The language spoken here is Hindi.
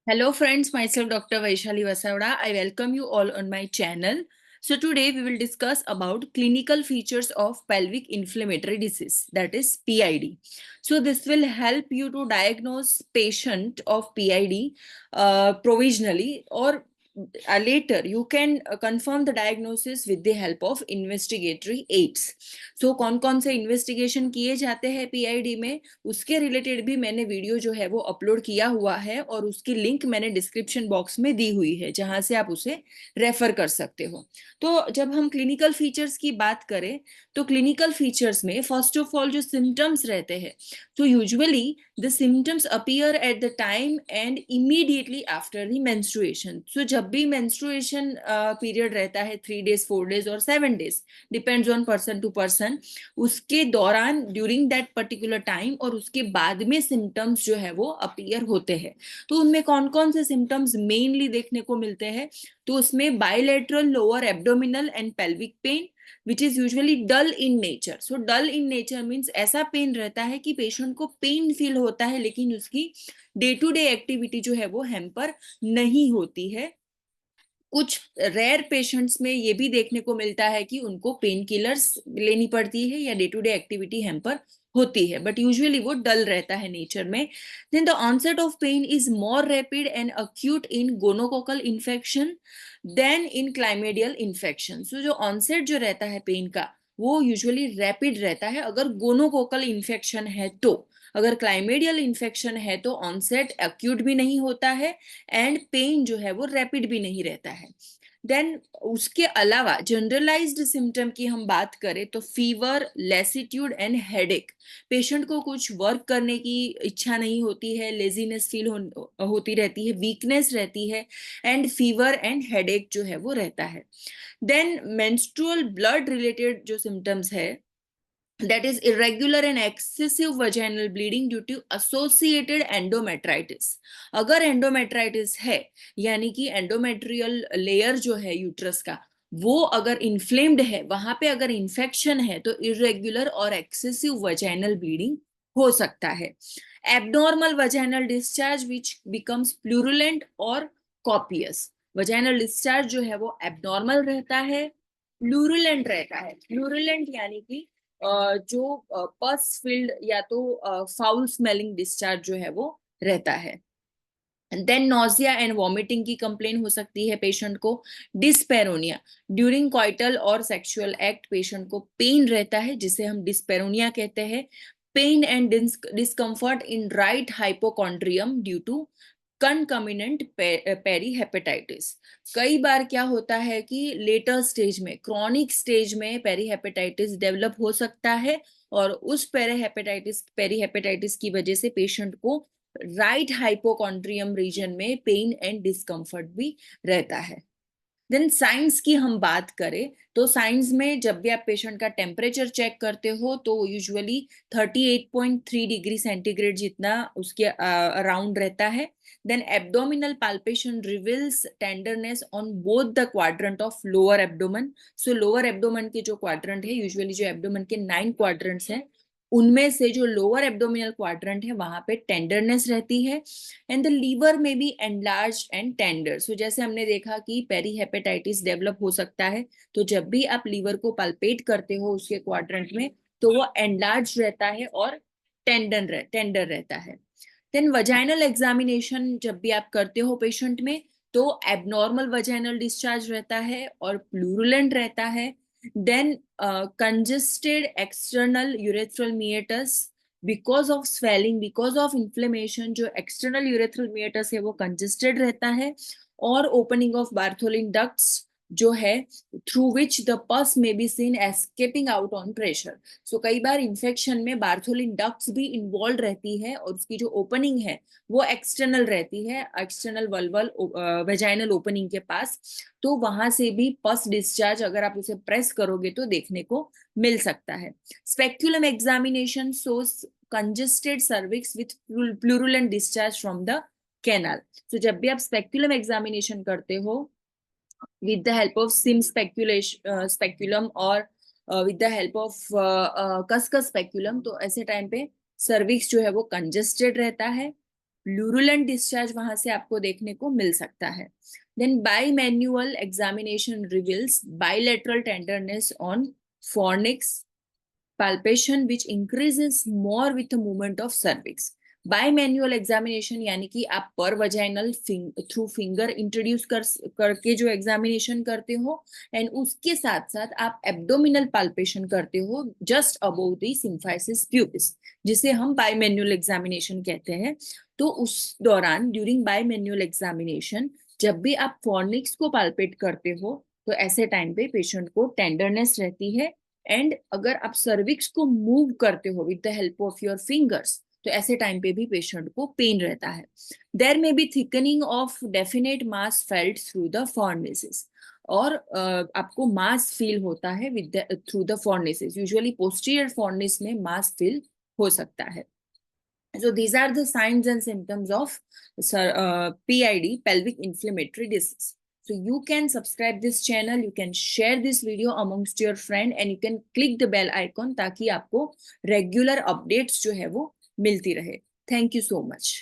Hello friends, myself Dr. Vaishali Vasavada. I welcome you all on my channel. So today we will discuss about clinical features of pelvic inflammatory disease, that is PID. So this will help you to diagnose patient of PID provisionally, or later you can confirm the diagnosis with the help of investigatory aids. So कौन से इन्वेस्टिगेशन किए जाते हैं पीआईडी में, उसके रिलेटेड भी मैंने वीडियो जो है वो अपलोड किया हुआ है और उसकी लिंक मैंने डिस्क्रिप्शन बॉक्स में दी हुई है, जहां से आप उसे रेफर कर सकते हो। तो जब हम क्लिनिकल फीचर्स की बात करें तो क्लिनिकल फीचर्स में फर्स्ट ऑफ ऑल जो सिम्टम्स रहते हैं, तो usually the symptoms appear at the time and immediately after the menstruation. So जब भी मेंस्ट्रुएशन पीरियड रहता है 3 days 4 days और 7 days, depends on person to person, उसके दौरान ड्यूरिंग दैट पर्टिकुलर टाइम और उसके बाद में सिम्टम्स जो है वो अपीयर होते हैं। तो उनमें कौन कौन से सिम्टम्स मेनली देखने को मिलते हैं, तो उसमें bilateral lower abdominal and pelvic pain which is usually dull in nature. So dull in nature means ऐसा पेन रहता है कि पेशेंट को पेन फील होता है लेकिन उसकी डे टू डे एक्टिविटी जो है वो हैम्पर नहीं होती है। कुछ रेयर पेशेंट्स में ये भी देखने को मिलता है कि उनको पेन किलर्स लेनी पड़ती है या day to day activity hamper होती है, बट यूजुअली वो डल रहता है नेचर में। Then the onset of pain is more rapid and acute in gonococcal infection then in chlamydial infection. So जो ऑनसेट जो रहता है पेन का वो यूजुअली रैपिड रहता है अगर गोनोकोकल इन्फेक्शन है तो। अगर क्लाइमेडियल इन्फेक्शन है तो ऑनसेट एक्यूट भी नहीं होता है एंड पेन जो है वो रैपिड भी नहीं रहता है। देन उसके अलावा जनरलाइज्ड सिम्टम की हम बात करें तो फीवर, लेसिट्यूड एंड हेडेक। पेशेंट को कुछ वर्क करने की इच्छा नहीं होती है, लेजीनेस फील होती रहती है, वीकनेस रहती है एंड फीवर एंड हेडेक जो है वो रहता है। देन मेंस्ट्रुअल ब्लड रिलेटेड जो सिम्टम्स है, that is irregular and excessive vaginal bleeding due to associated endometritis। अगर endometritis है यानी कि endometrial layer जो है यूट्रस का वो अगर इन्फ्लेम्ड है, वहां पे अगर इन्फेक्शन है तो irregular और excessive vaginal bleeding हो सकता है। abnormal vaginal discharge which becomes purulent और copious। vaginal discharge जो है वो abnormal रहता है, प्लूरुलेंट रहता है। प्लूरुलेंट यानी कि जो पस फील्ड या तो फाउल स्मेलिंग डिस्चार्ज जो है वो रहता है। देन नोजिया एंड वॉमिटिंग की कंप्लेन हो सकती है पेशेंट को। डिस्पेरोनिया, ड्यूरिंग कॉइटल और सेक्सुअल एक्ट पेशेंट को पेन रहता है जिसे हम डिस्पेरोनिया कहते हैं। Pain and discomfort in right hypochondrium due to concomitant perihepatitis. कई बार क्या होता है कि लेटर स्टेज में, क्रॉनिक स्टेज में पेरी हेपेटाइटिस डेवलप हो सकता है और उस पेरी हेपेटाइटिस की वजह से पेशेंट को राइट हाइपोकॉन्ड्रियम रीजन में पेन एंड डिस्कम्फर्ट भी रहता है। देन साइंस की हम बात करें तो साइंस में जब भी आप पेशेंट का टेम्परेचर चेक करते हो तो यूजुअली 38.3 डिग्री सेंटीग्रेड जितना उसके अराउंड रहता है। Then abdominal palpation reveals tenderness on both the quadrant of lower abdomen. So lower abdomen के जो क्वाड्रेंट है, यूजुअली जो एब्डोमन के 9 क्वाड्रेंट्स हैं उनमें से जो लोअर एब्डोमिनल क्वाड्रेंट है वहां पे टेंडरनेस रहती है एंड द लीवर में भी एनलार्ज एंड टेंडर। सो जैसे हमने देखा कि पेरी हेपेटाइटिस डेवलप हो सकता है तो जब भी आप लीवर को पल्पेट करते हो उसके क्वाड्रेंट में तो वो एनलार्ज रहता है और टेंडर रहता है। देन वजाइनल एग्जामिनेशन जब भी आप करते हो पेशेंट में तो एबनॉर्मल वजाइनल डिस्चार्ज रहता है और प्लूरुलेंट रहता है। Then congested external urethral meatus because of swelling, because of inflammation जो एक्सटर्नल यूरेथ्रल मिएटस है वो कंजेस्टेड रहता है और ओपनिंग ऑफ बार्थोलिन डक्ट्स जो है through which the pus may be seen escaping out on pressure. So कई बार इन्फेक्शन में बार्थोलिन डक्ट्स भी इन्वॉल्व रहती है और उसकी जो ओपनिंग है वो एक्सटर्नल रहती है, एक्सटर्नल वल्वल वेजाइनल ओपनिंग के पास। तो वहां से भी पस डिस्चार्ज अगर आप उसे प्रेस करोगे तो देखने को मिल सकता है। Speculum examination shows congested cervix with purulent discharge from the canal. तो जब भी आप स्पेक्युलम एग्जामिनेशन करते हो with the help of sim speculation speculum और with the help of cuscus speculum, तो ऐसे टाइम पे सर्विक्स जो है वो कंजेस्टेड रहता है। प्लूरुलेंट डिस्चार्ज वहां से आपको देखने को मिल सकता है. Then bimanual examination reveals bilateral tenderness on fornix palpation which increases more with the movement of cervix. Bimanual examination यानी कि आप पर वजाइनल थ्रू फिंगर इंट्रोड्यूस करके जो एग्जामिनेशन करते हो, एंड उसके साथ साथ आप एब्डोमिनल पाल्पेशन करते हो just above the symphysis pubis, जिसे हम बाईमैन्युअल एग्जामिनेशन कहते हैं. तो उस दौरान ड्यूरिंग बाईमैन्युअल एग्जामिनेशन जब भी आप फॉर्निक्स को पाल्पेट करते हो तो ऐसे टाइम पे पेशेंट को टेंडरनेस रहती है. एंड अगर आप सर्विक्स को मूव करते हो with the help of your fingers तो ऐसे टाइम पे भी पेशेंट को पेन रहता है. There may be thickening of definite mass felt through the fornices, और आपको मास फील होता है with through the fornices. Usually posterior fornix में मास फील हो सकता है. So these are the signs and symptoms of PID, pelvic inflammatory disease. So you can subscribe this channel, you can share this video amongst your friend, and you can click the bell icon ताकि आपको regular updates जो है वो मिलती रहे. Thank you so much.